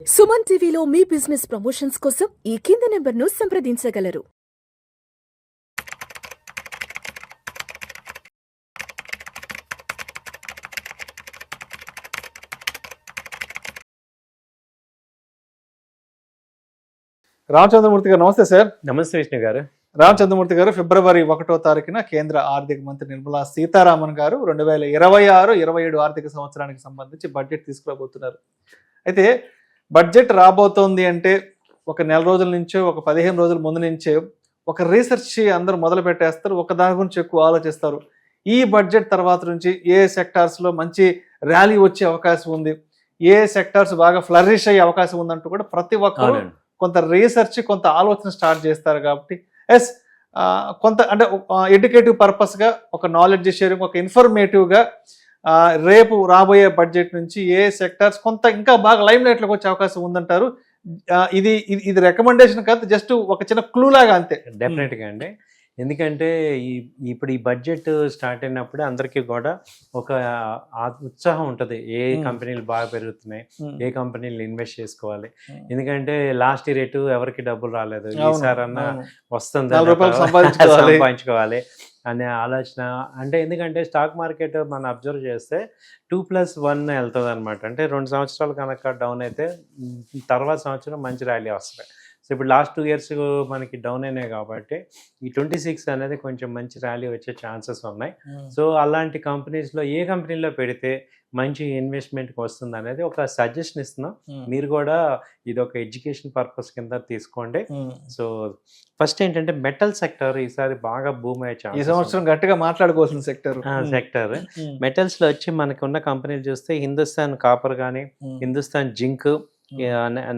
సుమన్ టీవీలో మీ business promotions కోసం ఈ కింది నెంబర్ను సంప్రదించగలరు. రామచంద్రమూర్తి గారు నమస్తే సార్. నమస్తే విష్ణు గారు. రామచంద్రమూర్తి గారు ఫిబ్రవరి 1వ తారీఖున కేంద్ర ఆర్థిక మంత్రి నిర్మలా సీతారామన్ గారు 2026-27 ఆర్థిక సంవత్సరానికి సంబంధించి బడ్జెట్ తీసుకురాబోతున్నారు. అయితే బడ్జెట్ రాబోతోంది అంటే ఒక నెల రోజుల నుంచో ఒక 15 రోజుల ముందు నుంచే ఒక రీసెర్చ్ అందరూ మొదలు పెట్టేస్తారు, ఒక దాని గురించి ఎక్కువ ఆలోచిస్తారు. ఈ బడ్జెట్ తర్వాత నుంచి ఏ సెక్టార్స్లో మంచి ర్యాలీ వచ్చే అవకాశం ఉంది, ఏ సెక్టార్స్ బాగా ఫ్లరిష్ అయ్యే అవకాశం ఉందంటూ కూడా ప్రతి ఒక్కరు కొంత రీసెర్చ్ కొంత ఆలోచన స్టార్ట్ చేస్తారు. కాబట్టి కొంత అంటే ఎడ్యుకేటివ్ పర్పస్గా ఒక నాలెడ్జ్ షేరింగ్, ఒక ఇన్ఫర్మేటివ్గా రేపు రాబోయే బడ్జెట్ నుంచి ఏ సెక్టార్స్ కొంత ఇంకా బాగా లైమ్ లైట్లోకి వచ్చే అవకాశం ఉందంటారు. ఇది రికమెండేషన్ కాదు, జస్ట్ ఒక చిన్న క్లూ లాగా అంతే. డెఫినెట్గా అండి. ఎందుకంటే ఇప్పుడు ఈ బడ్జెట్ స్టార్ట్ అయినప్పుడు అందరికీ కూడా ఒక ఉత్సాహం ఉంటుంది. ఏ కంపెనీలు బాగా పెరుగుతున్నాయి, ఏ కంపెనీలు ఇన్వెస్ట్ చేసుకోవాలి. ఎందుకంటే లాస్ట్ ఇయర్ ఎటు ఎవరికి డబ్బులు రాలేదు, ఈసారి అన్నా వస్తుంది సంపాదించుకోవాలి అనే ఆలోచన. అంటే ఎందుకంటే స్టాక్ మార్కెట్ మనం అబ్జర్వ్ చేస్తే 2+1 వెళ్తుంది అనమాట. అంటే 2 సంవత్సరాలు కనుక డౌన్ అయితే తర్వాత సంవత్సరం మంచి ర్యాలీ వస్తాయి. సో ఇప్పుడు లాస్ట్ 2 years మనకి డౌన్ అయినాయి కాబట్టి ఈ 26 అనేది కొంచెం మంచి ర్యాలీ వచ్చే ఛాన్సెస్ ఉన్నాయి. సో అలాంటి కంపెనీస్లో ఏ కంపెనీలో పెడితే మంచి ఇన్వెస్ట్మెంట్కి వస్తుంది అనేది ఒక సజెషన్ ఇస్తున్నాం. మీరు కూడా ఇది ఒక ఎడ్యుకేషన్ పర్పస్ కింద తీసుకోండి. సో ఫస్ట్ ఏంటంటే మెటల్ సెక్టర్ ఈసారి బాగా భూమి అయ్యే ఛాన్స్. ఈ సంవత్సరం గట్టిగా మాట్లాడుకోవాల్సిన సెక్టర్ మెటల్స్లో వచ్చి మనకు ఉన్న కంపెనీలు చూస్తే హిందుస్థాన్ కాపర్ కానీ, Hindustan zinc,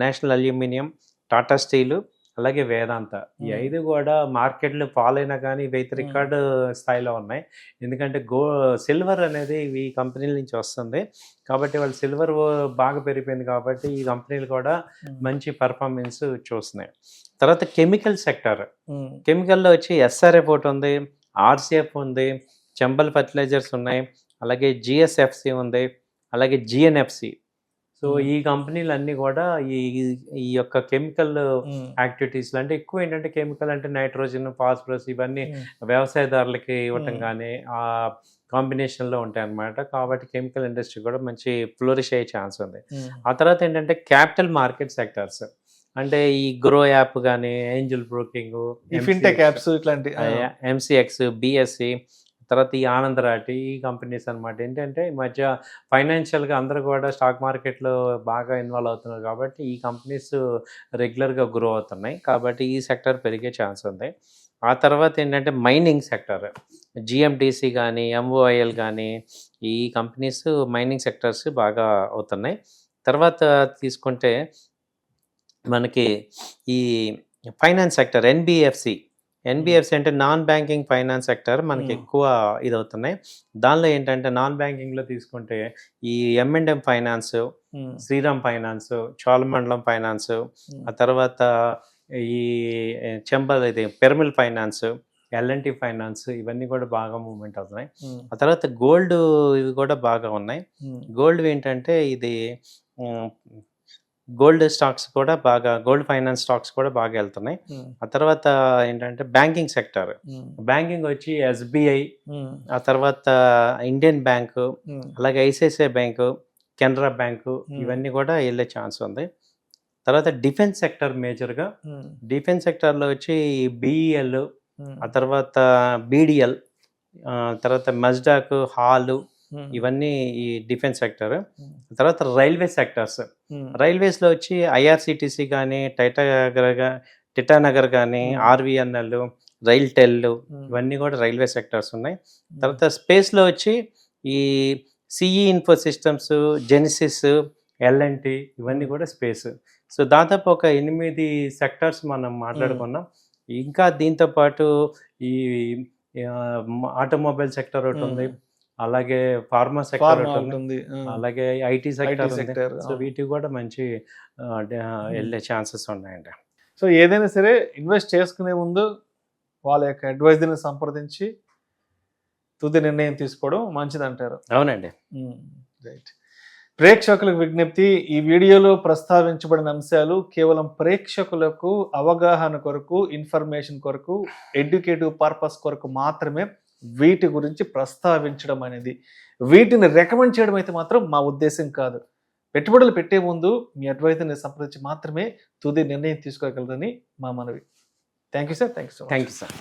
national aluminium, Tata steel, అలాగే వేదాంత, ఈ 5 కూడా మార్కెట్లు ఫాల్ అయినా కానీ ఇవైతే రికార్డు స్థాయిలో ఉన్నాయి. ఎందుకంటే సిల్వర్ అనేది ఈ కంపెనీల నుంచి వస్తుంది కాబట్టి వాళ్ళు సిల్వర్ బాగా పెరిగిపోయింది కాబట్టి ఈ కంపెనీలు కూడా మంచి పర్ఫార్మెన్స్ చూస్తున్నాయి. తర్వాత కెమికల్ సెక్టర్, కెమికల్లో వచ్చి ఎస్ఆర్ఎఫ్ ఒకటి ఉంది, ఆర్సిఎఫ్ ఉంది, చంబల్ ఫర్టిలైజర్స్ ఉన్నాయి, అలాగే జిఎస్ఎఫ్సి ఉంది, అలాగే జిఎన్ఎఫ్సి. సో ఈ కంపెనీలు అన్నీ కూడా ఈ యొక్క కెమికల్ యాక్టివిటీస్లో, అంటే ఎక్కువ ఏంటంటే కెమికల్ అంటే నైట్రోజన్, ఫాస్ఫరస్ ఇవన్నీ వ్యవసాయదారులకి ఇవ్వటం కానీ ఆ కాంబినేషన్లో ఉంటాయి అన్నమాట. కాబట్టి కెమికల్ ఇండస్ట్రీ కూడా మంచి ఫ్లోరిష్ అయ్యే ఛాన్స్ ఉంది. ఆ తర్వాత ఏంటంటే క్యాపిటల్ మార్కెట్ సెక్టార్స్, అంటే ఈ గ్రో యాప్ కానీ, ఏంజల్ బ్రోకింగ్, ఫిన్టెక్ యాప్స్, ఇట్లాంటి ఎంసీఎక్స్, బిఎస్సి, తర్వాత ఈ ఆనందరాటి, ఈ కంపెనీస్ అనమాట. ఏంటంటే ఈ మధ్య ఫైనాన్షియల్గా అందరూ కూడా స్టాక్ మార్కెట్లో బాగా ఇన్వాల్వ్ అవుతున్నారు కాబట్టి ఈ కంపెనీస్ రెగ్యులర్గా గ్రో అవుతున్నాయి కాబట్టి ఈ సెక్టర్ పెరిగే ఛాన్స్ ఉంది. ఆ తర్వాత ఏంటంటే మైనింగ్ సెక్టర్, జిఎండిసి కానీ, ఎంఓఐఎల్ కానీ, ఈ కంపెనీస్ మైనింగ్ సెక్టర్స్ బాగా అవుతున్నాయి. తర్వాత తీసుకుంటే మనకి ఈ ఫైనాన్స్ సెక్టర్, ఎన్బిఎఫ్సి అంటే నాన్ బ్యాంకింగ్ ఫైనాన్స్ సెక్టర్ మనకి ఎక్కువ ఇది అవుతున్నాయి. దానిలో ఏంటంటే నాన్ బ్యాంకింగ్లో తీసుకుంటే ఈ M&M finance, Shriram finance, Cholamandalam finance, ఆ తర్వాత ఈ ఇది పిరమిల్ ఫైనాన్స్, L&T ఫైనాన్స్, ఇవన్నీ కూడా బాగా మూవ్మెంట్ అవుతున్నాయి. ఆ తర్వాత గోల్డ్ ఇవి కూడా బాగా ఉన్నాయి. గోల్డ్ ఏంటంటే ఇది గోల్డ్ స్టాక్స్ కూడా బాగా, గోల్డ్ ఫైనాన్స్ స్టాక్స్ కూడా బాగా వెళ్తున్నాయి. ఆ తర్వాత ఏంటంటే బ్యాంకింగ్ సెక్టర్, బ్యాంకింగ్ వచ్చి SBI, ఆ తర్వాత ఇండియన్ బ్యాంకు, అలాగే ICICI బ్యాంకు, కెనరా బ్యాంకు, ఇవన్నీ కూడా వెళ్ళే ఛాన్స్ ఉంది. తర్వాత డిఫెన్స్ సెక్టర్, మేజర్గా డిఫెన్స్ సెక్టర్లో వచ్చి BEL, ఆ తర్వాత BDL, తర్వాత మజ్డాక్, హాలు, ఇవన్నీ ఈ డిఫెన్స్ సెక్టర్. తర్వాత రైల్వే సెక్టర్స్, రైల్వేస్లో వచ్చి IRCTC కానీ, టిటానగర్ కానీ, RVNL, రైల్టెల్, ఇవన్నీ కూడా రైల్వే సెక్టర్స్ ఉన్నాయి. తర్వాత స్పేస్లో వచ్చి ఈ CE info systems, genesis, L&T, ఇవన్నీ కూడా స్పేస్. సో దాదాపు ఒక 8 సెక్టర్స్ మనం మాట్లాడుకున్నాం. ఇంకా దీంతోపాటు ఈ ఆటోమొబైల్ సెక్టర్ ఒకటి ఉంది, అలాగే ఫార్మా సెక్టర్ ఉంటుంది, అలాగే IT సెక్టర్. సో వీటికి కూడా మంచి వెళ్ళే ఛాన్సెస్ ఉన్నాయండి. సో ఏదైనా సరే ఇన్వెస్ట్ చేసుకునే ముందు వాళ్ళ యొక్క అడ్వైజర్ని సంప్రదించి తుది నిర్ణయం తీసుకోవడం మంచిది అంటారు. అవునండి. రైట్. ప్రేక్షకులకు విజ్ఞప్తి, ఈ వీడియోలో ప్రస్తావించబడిన అంశాలు కేవలం ప్రేక్షకులకు అవగాహన కొరకు, ఇన్ఫర్మేషన్ కొరకు, ఎడ్యుకేటివ్ పర్పస్ కొరకు మాత్రమే వీటి గురించి ప్రస్తావించడం అనేది. వీటిని రికమెండ్ చేయడం అయితే మాత్రం మా ఉద్దేశం కాదు. పెట్టుబడులు పెట్టే ముందు మీ అడ్వైజర్ని సంప్రదించి మాత్రమే తుది నిర్ణయం తీసుకోగలరని మా మనవి. Thank you sir. Thank you so much. Thank you sir.